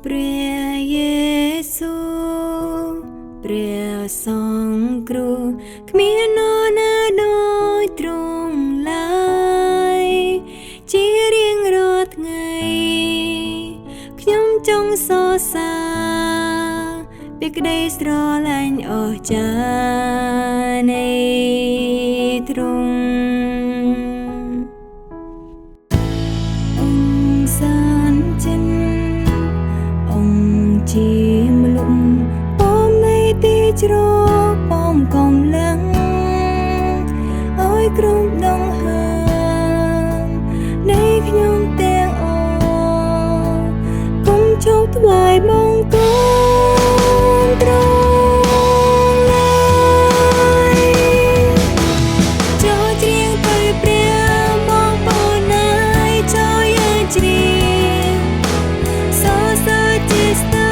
ព្រះយេស៊ូព្រះសង្ឃគ្រូគ្មាននរណាដូចទ្រង់ឡើយជារៀងរាល់ថ្ងៃខ្ញុំចង់សរសើរពីក្តីស្រឡាញ់អស្ចារ្យនៃទ្រង់ជាមលុំពោមនៃទីជ្រកពោមកំឡាំងអើយក្រុមដងហើមនៃខ្ញុំទាំងអស់គុំជោគថ្វាយបង្គំទ្រង់ឡើយចូលច្រៀងទៅព្រះបងប្អូនណាយចូលយើងច្រៀងសរសើរជាស្ទើ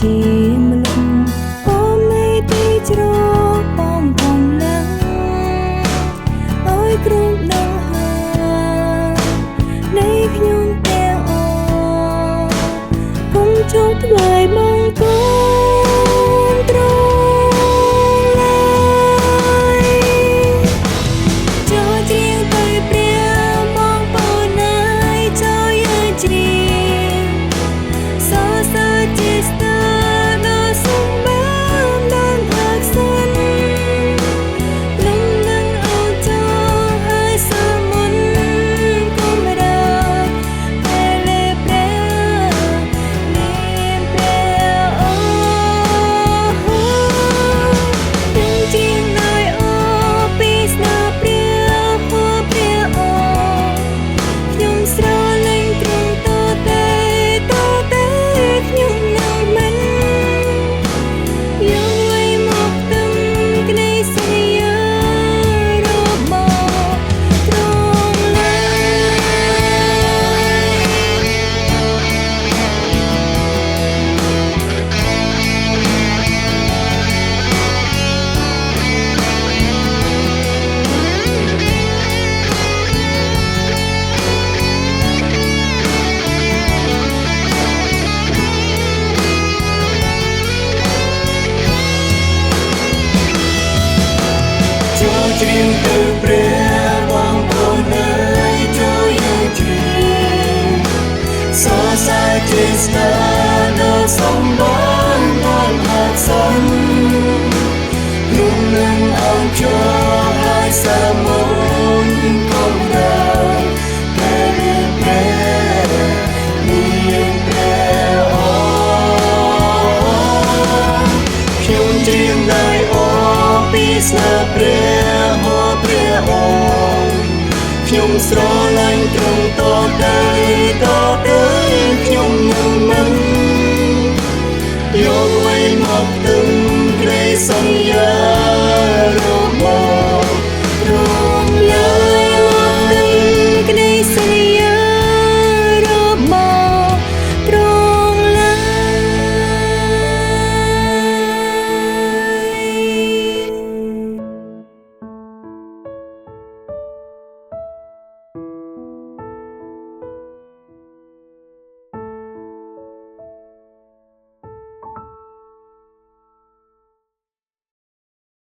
ជាមលុំពោមនៃទីជ្រកពោមកំឡាំងអើយក្រុមដងហើមនៃខ្ញុំទាំងអស់គុំជោគថ្វាយបង្គំទ្រង់ឡើយចូលច្រៀងទៅព្រះបងប្អូនណាយចូលយើងច្រៀងសរសើរជាស្ទើច្រៀងទៅព្រះបងប្អូនណាយចូលយើងច្រៀងសរសើរជាស្នាដ៏សម្បត្តិដល់អក្សរព្រមនឹងអោចូលហើយសាមុនកំដៅព្រះព្រះមានព្រះអខ្ញុំច្រៀងដោយអពីស្នាព្រះខ្ញុំស្រឡាញ់ទ្រង់តទៅខ្ញុំនឹងមិនយកអ្វីមកទឹមក្តីសន្យា